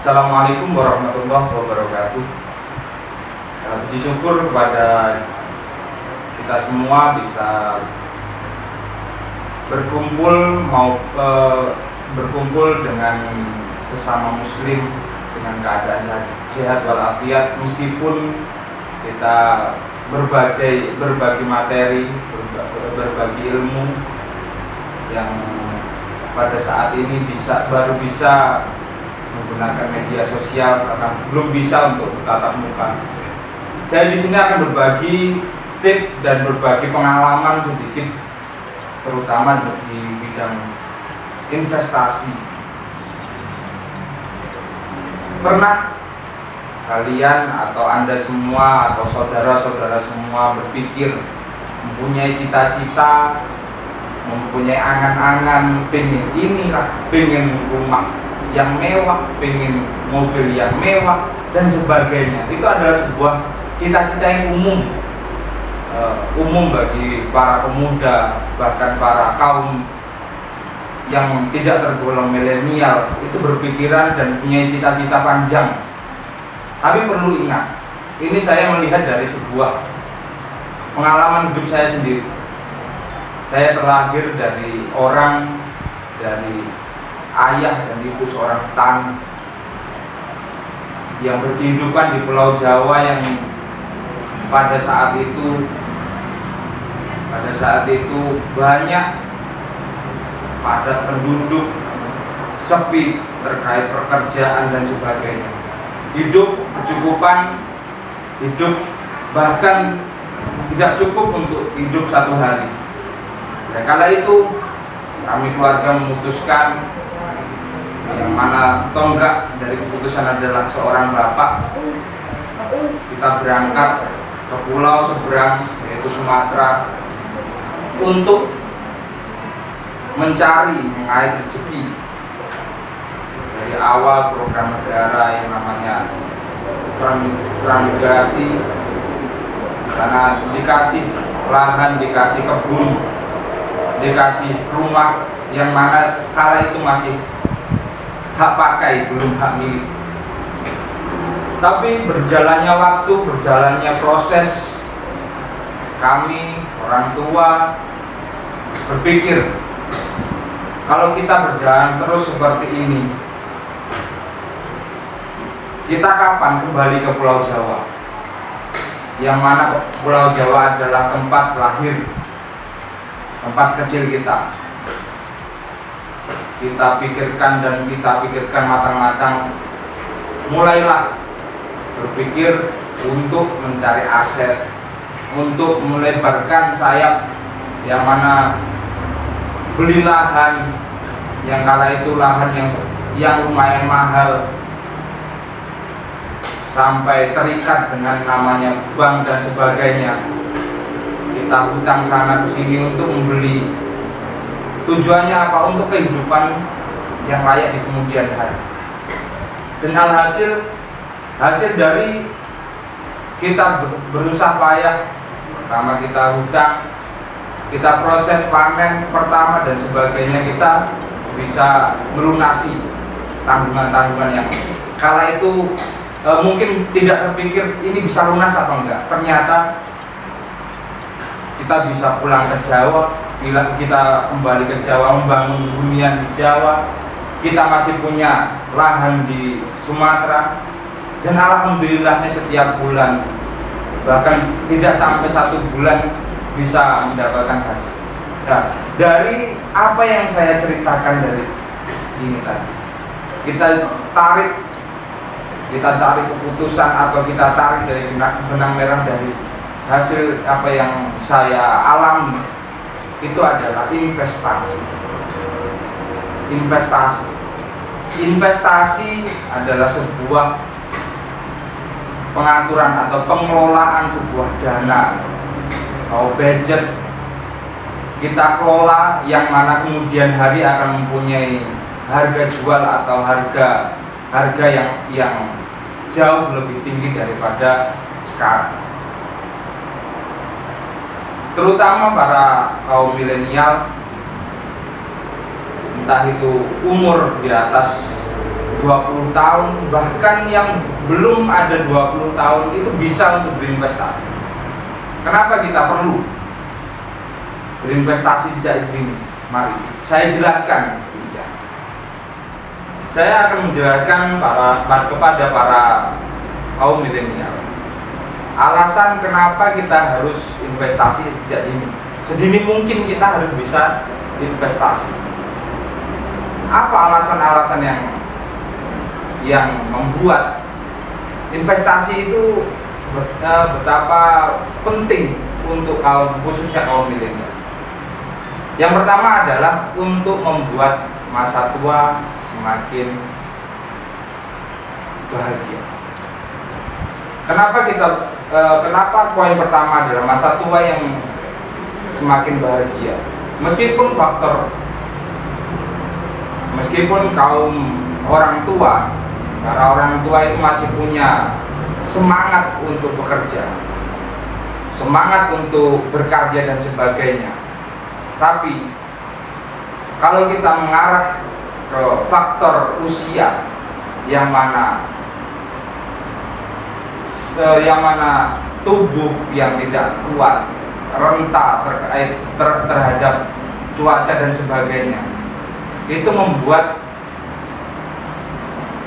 Assalamualaikum warahmatullahi wabarakatuh. Puji syukur kepada kita semua bisa berkumpul dengan sesama muslim dengan keadaan sehat walafiat, meskipun kita berbagi materi, berbagi ilmu yang pada saat ini baru bisa menggunakan media sosial karena belum bisa untuk tatap muka. Saya di sini akan berbagi tips dan berbagi pengalaman sedikit, terutama di bidang investasi. Pernah kalian atau Anda semua atau saudara-saudara semua berpikir, mempunyai cita-cita, mempunyai angan-angan, pengen rumah yang mewah, pengen mobil yang mewah dan sebagainya? Itu adalah sebuah cita-cita yang umum bagi para pemuda, bahkan para kaum yang tidak tergolong milenial itu berpikiran dan punya cita-cita panjang. Tapi perlu ingat, ini saya melihat dari sebuah pengalaman hidup saya sendiri. Saya terlahir dari ayah dan ibu seorang petani yang berkehidupan di Pulau Jawa yang pada saat itu banyak padat penduduk, sepi terkait pekerjaan dan sebagainya. Hidup kecukupan, bahkan tidak cukup untuk hidup satu hari. Dan kala itu kami keluarga memutuskan, yang mana tonggak dari keputusan adalah seorang bapak, kita berangkat ke pulau seberang yaitu Sumatera untuk mengait rezeki. Dari awal program negara yang namanya transmigrasi, karena dikasih lahan, dikasih kebun, dikasih rumah yang mana kala itu masih hak pakai, belum hak milik. Tapi berjalannya waktu, berjalannya proses, kami orang tua berpikir, kalau kita berjalan terus seperti ini, kita kapan kembali ke Pulau Jawa? Yang mana Pulau Jawa adalah tempat lahir, tempat kecil kita. Kita pikirkan matang-matang, mulailah berpikir untuk mencari aset, untuk melebarkan sayap, yang mana beli lahan yang kala itu lahan yang lumayan mahal, sampai terikat dengan namanya bank dan sebagainya. Kita hutang sana sini untuk membeli. Tujuannya apa? Untuk kehidupan yang layak di kemudian hari. Dan hasil dari kita berusaha payah, pertama kita hutang, kita proses panen pertama dan sebagainya, kita bisa melunasi tanggungan-tanggungan yang kala itu mungkin tidak terpikir ini bisa lunas atau enggak. Ternyata kita bisa pulang ke Jawa. Bila kita kembali ke Jawa, membangun hunian di Jawa, kita masih punya lahan di Sumatera, dan alhamdulillahnya setiap bulan, bahkan tidak sampai 1 bulan bisa mendapatkan hasil. Nah, dari apa yang saya ceritakan dari ini tadi, kita tarik keputusan atau kita tarik dari benang merah dari hasil apa yang saya alami, itu adalah investasi adalah sebuah pengaturan atau pengelolaan sebuah dana atau budget kita kelola, yang mana kemudian hari akan mempunyai harga jual atau harga yang jauh lebih tinggi daripada sekarang. Terutama para kaum milenial, entah itu umur di atas 20 tahun, bahkan yang belum ada 20 tahun itu bisa untuk berinvestasi. Kenapa kita perlu berinvestasi sejak dini? Mari saya jelaskan. Saya akan menjelaskan kepada para kaum milenial alasan kenapa kita harus investasi sejak dini. Sedini mungkin kita harus bisa investasi. Apa alasan-alasan yang membuat investasi itu betapa penting untuk khususnya kaum milenial? Yang pertama adalah untuk membuat masa tua semakin bahagia. Kenapa poin pertama adalah masa tua yang semakin bahagia? Meskipun kaum orang tua, para orang tua itu masih punya semangat untuk bekerja, semangat untuk berkarya dan sebagainya. Tapi kalau kita mengarah ke faktor usia yang mana tubuh yang tidak kuat, renta terhadap cuaca dan sebagainya, itu membuat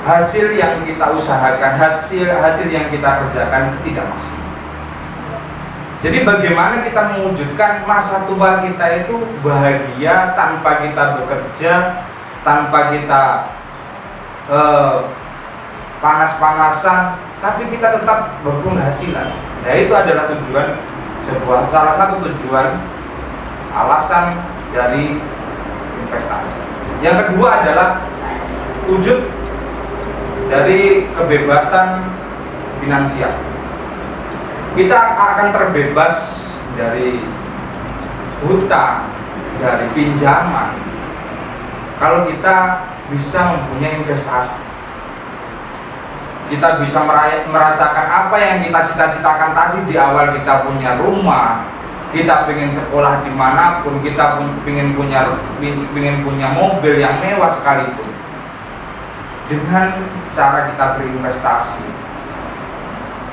hasil yang kita usahakan, hasil yang kita kerjakan tidak maksimal. Jadi bagaimana kita mewujudkan masa tua kita itu bahagia tanpa kita bekerja, tanpa kita panas-panasan, tapi kita tetap berpenghasilan. Nah, itu adalah salah satu tujuan alasan dari investasi. Yang kedua adalah wujud dari kebebasan finansial. Kita akan terbebas dari hutang, dari pinjaman, kalau kita bisa mempunyai investasi. Kita bisa merasakan apa yang kita cita-citakan tadi di awal. Kita punya rumah, kita pengen sekolah dimanapun, kita pengen punya mobil yang mewah sekalipun. Dengan cara kita berinvestasi,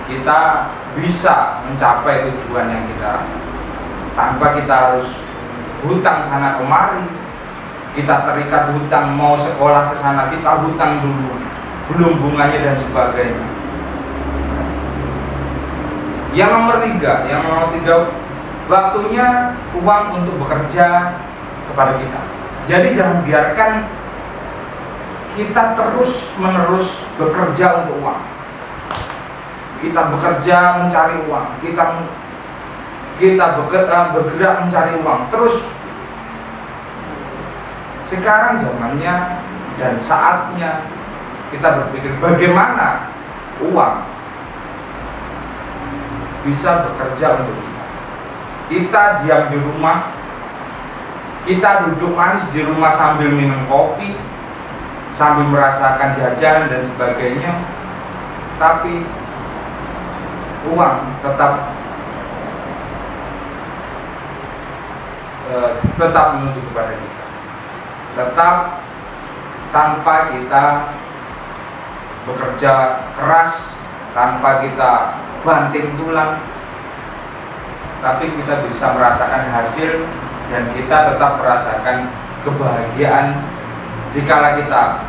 kita bisa mencapai tujuan yang kita, tanpa kita harus hutang sana kemari. Kita terikat hutang, mau sekolah ke sana kita hutang dulu, belum bunganya dan sebagainya. Yang nomor tiga, waktunya uang untuk bekerja kepada kita. Jadi jangan biarkan kita terus menerus bekerja untuk uang. Kita bekerja mencari uang, kita bergerak mencari uang terus. Sekarang zamannya dan saatnya kita berpikir bagaimana uang bisa bekerja untuk kita. Kita diam di rumah, kita duduk manis di rumah sambil minum kopi, sambil merasakan jajan dan sebagainya, tapi uang tetap menuju kepada kita, tetap tanpa kita bekerja keras, tanpa kita banting tulang, tapi kita bisa merasakan hasil dan kita tetap merasakan kebahagiaan dikala kita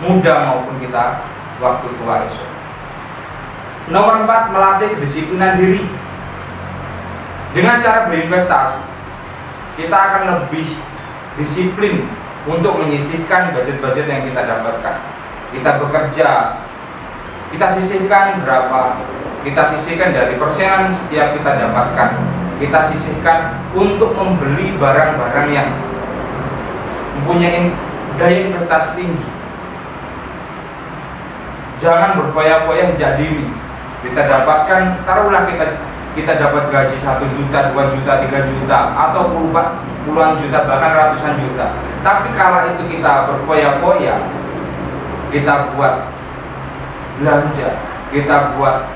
muda maupun kita waktu tua esok. Nomor 4, melatih kedisiplinan diri. Dengan cara berinvestasi, kita akan lebih disiplin untuk menyisihkan budget-budget yang kita dapatkan. Kita bekerja, kita sisihkan berapa, kita sisihkan dari persenan setiap kita dapatkan. Kita sisihkan untuk membeli barang-barang yang mempunyai daya investasi tinggi. Jangan berfoya-foya sejak dini. Kita dapatkan, taruhlah kita dapat gaji 1 juta, 2 juta, 3 juta, atau puluhan juta, bahkan ratusan juta. Tapi kala itu kita berfoya-foya, kita buat belanja, kita buat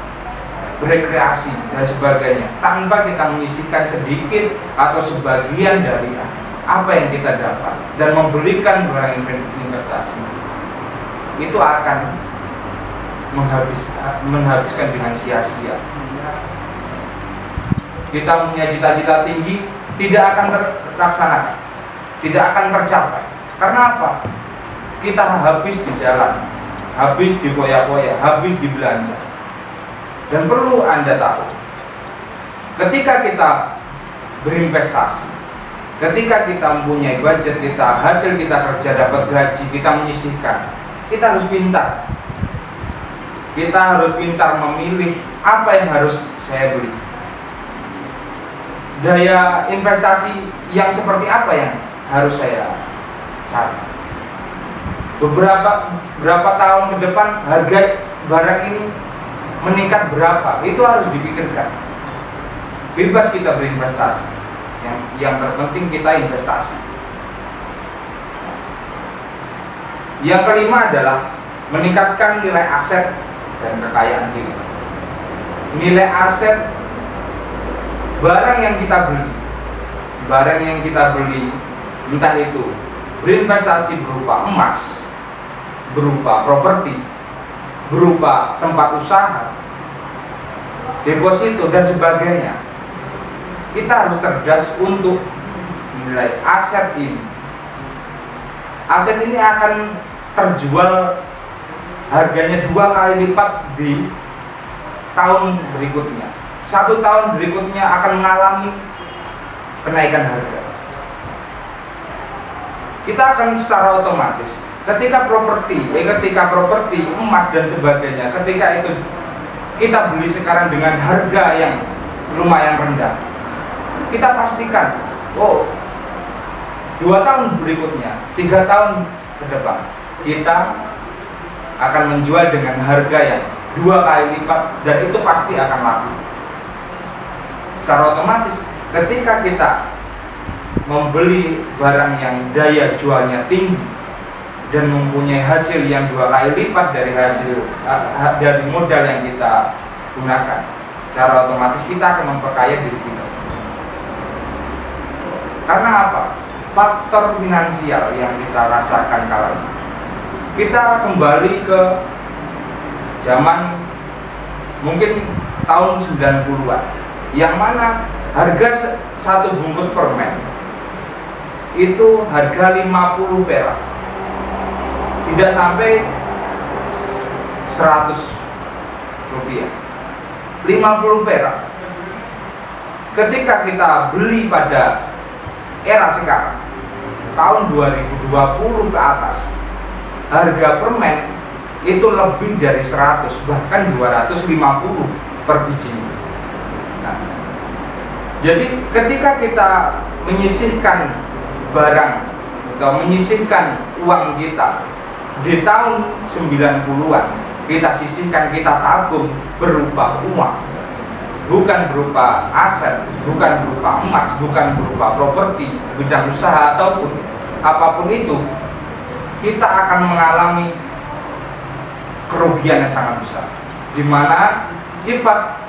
berekreasi dan sebagainya, tanpa kita menyisihkan sedikit atau sebagian dari apa yang kita dapat dan membelikan barang investasi. itu akan menghabiskan dengan sia-sia. Kita punya cita-cita tinggi tidak akan terlaksanakan, tidak akan tercapai. Karena apa? Kita habis di jalan, habis di foya-foya, habis di belanja. Dan perlu Anda tahu, ketika kita berinvestasi, ketika kita mempunyai budget kita, hasil kita kerja, dapat gaji, kita menyisihkan, kita harus pintar. Kita harus pintar memilih apa yang harus saya beli. Daya investasi yang seperti apa yang harus saya cari. Berapa tahun ke depan harga barang ini meningkat berapa, itu harus dipikirkan. Bebas kita berinvestasi, yang terpenting kita investasi. Yang kelima adalah meningkatkan nilai aset dan kekayaan kita. Nilai aset barang yang kita beli, entah itu berinvestasi berupa emas, berupa properti, berupa tempat usaha, deposito dan sebagainya. Kita harus cerdas untuk menilai aset ini. Aset ini akan terjual harganya 2 kali lipat di tahun berikutnya. 1 tahun berikutnya akan mengalami kenaikan harga. Kita akan secara otomatis ketika properti, emas dan sebagainya, ketika itu kita beli sekarang dengan harga yang lumayan rendah, kita pastikan, 2 tahun berikutnya, 3 tahun ke depan, kita akan menjual dengan harga yang 2 kali lipat, dan itu pasti akan laku. Secara otomatis ketika kita membeli barang yang daya jualnya tinggi dan mempunyai hasil yang 2 kali lipat dari dari modal yang kita gunakan, secara otomatis kita akan memperkaya diri kita. Karena apa? Faktor finansial yang kita rasakan kala ini. Kita kembali ke zaman mungkin tahun 90-an, yang mana harga 1 bungkus permen itu harga 50 perak, tidak sampai 100 rupiah, 50 perak. Ketika kita beli pada era sekarang, tahun 2020 ke atas, harga permen itu lebih dari 100, bahkan 250 per bijinya. Nah, jadi ketika kita menyisihkan barang atau menyisihkan uang kita di tahun 90-an, kita sisihkan, kita tabung berupa uang, bukan berupa aset, bukan berupa emas, bukan berupa properti, bidang usaha ataupun apapun itu, kita akan mengalami kerugian yang sangat besar, di mana sifat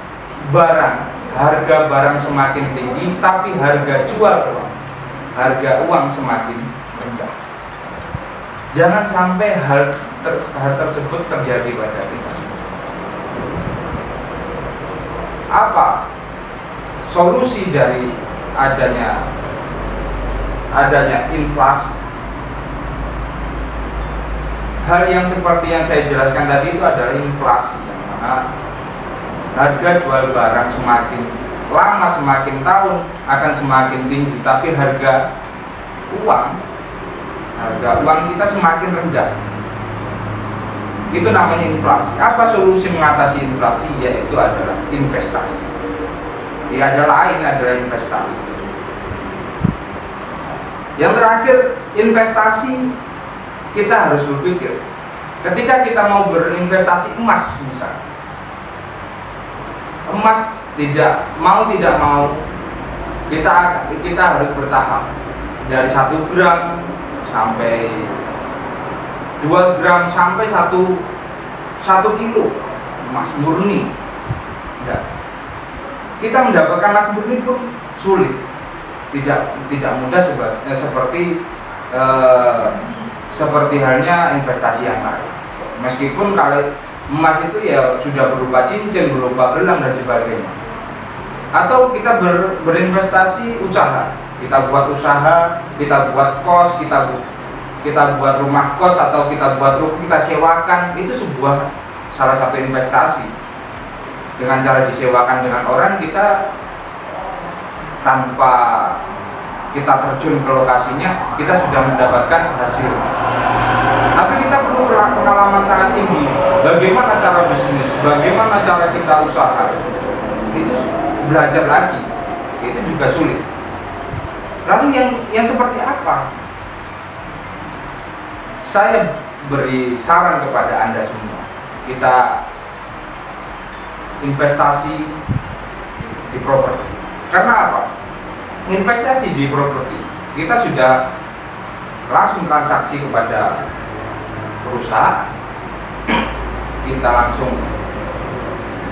barang, harga barang semakin tinggi, tapi harga jual uang, harga uang semakin rendah. Jangan sampai hal tersebut terjadi pada kita semua. Apa solusi dari adanya inflasi? Hal yang seperti yang saya jelaskan tadi itu adalah inflasi, yang mana harga jual barang semakin lama, semakin tahun akan semakin tinggi, tapi harga uang kita semakin rendah. Itu namanya inflasi. Apa solusi mengatasi inflasi? Yaitu adalah investasi. Tidak ada lain, adalah investasi. Yang terakhir, investasi. Kita harus berpikir, ketika kita mau berinvestasi emas misalnya, emas tidak mau kita harus bertahap dari 1 gram sampai 2 gram sampai 1 kilo emas murni. Kita mendapatkan emas murni pun sulit, tidak mudah seperti halnya investasi yang lain. Meskipun kalau emas itu ya sudah berupa cincin, berupa gelang dan sebagainya. Atau kita berinvestasi usaha, kita buat usaha, kita buat kos, kita buat rumah kos, atau kita buat rumah kita sewakan, itu sebuah salah satu investasi. Dengan cara disewakan dengan orang, kita tanpa kita terjun ke lokasinya, kita sudah mendapatkan hasil. Tapi kita perlu pengalaman sangat tinggi. Bagaimana cara bisnis, bagaimana cara kita usaha, itu belajar lagi. Itu juga sulit. Lalu yang seperti apa? Saya beri saran kepada Anda semua. Kita investasi di properti. Karena apa? Investasi di properti, kita sudah langsung transaksi kepada perusahaan, kita langsung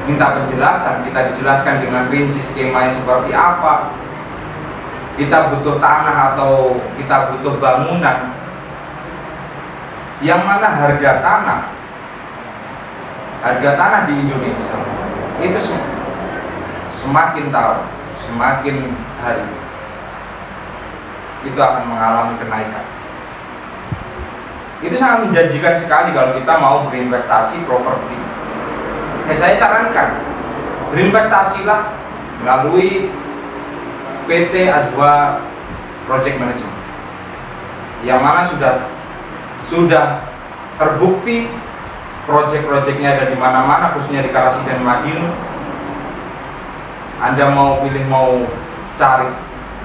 minta penjelasan, kita dijelaskan dengan rinci skemanya seperti apa, kita butuh tanah atau kita butuh bangunan, yang mana harga tanah di Indonesia itu semakin tahun, semakin hari itu akan mengalami kenaikan. Itu sangat menjanjikan sekali kalau kita mau berinvestasi properti. Saya sarankan, berinvestasilah melalui PT Azwa Project Management, yang mana sudah terbukti proyek-proyeknya ada di mana-mana, khususnya di Karawaci dan Madiun. Anda mau cari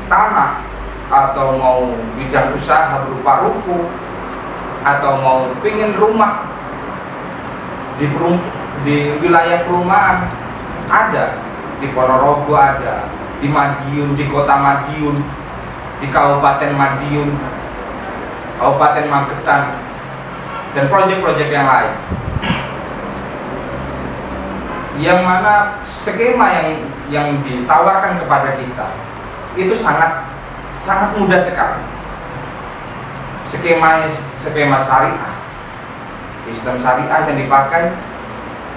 tanah, atau mau bidang usaha berupa ruko, atau mau pingin rumah di wilayah perumahan, ada di Ponorogo, ada di Madiun, di kota Madiun, di Kabupaten Madiun, Kabupaten Magetan, dan proyek-proyek yang lain. Yang mana skema yang ditawarkan kepada kita itu sangat mudah sekali. Skema syariah, sistem syariah yang dipakai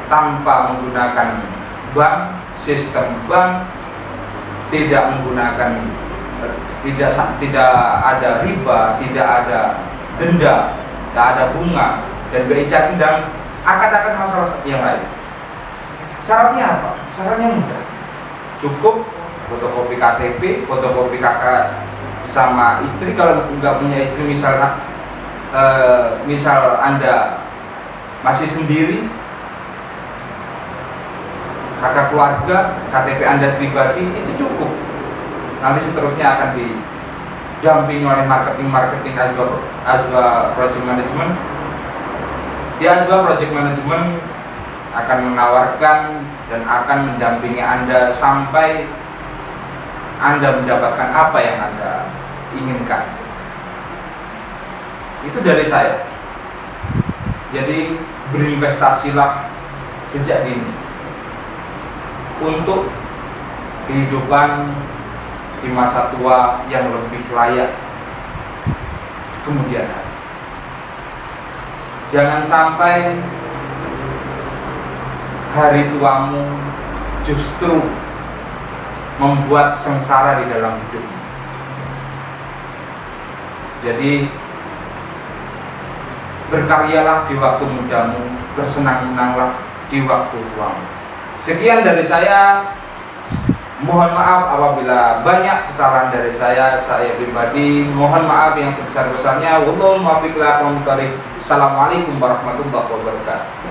tanpa menggunakan bank, sistem bank, tidak ada riba, tidak ada denda, tidak ada bunga, dan BI dan akad-akad masalah yang lain. Syaratnya apa? Syaratnya mudah. Cukup fotokopi KTP, fotokopi kakak sama istri. Kalau nggak punya istri, misal Anda masih sendiri, kakak keluarga, KTP Anda pribadi, itu cukup. Nanti seterusnya akan didampingi oleh marketing Azwa Project Management. Di Azwa Project Management akan menawarkan dan akan mendampingi Anda sampai Anda mendapatkan apa yang Anda inginkan. Itu dari saya. Jadi berinvestasilah sejak dini untuk kehidupan di masa tua yang lebih layak kemudian hari. Jangan sampai hari tuamu justru membuat sengsara di dalam hidup. Jadi berkaryalah di waktu mudamu, bersenang-senanglah di waktu tuamu. Sekian dari saya. Mohon maaf apabila banyak kesalahan dari saya pribadi. Mohon maaf yang sebesar-besarnya. Wallahualam. Assalamualaikum warahmatullahi wabarakatuh.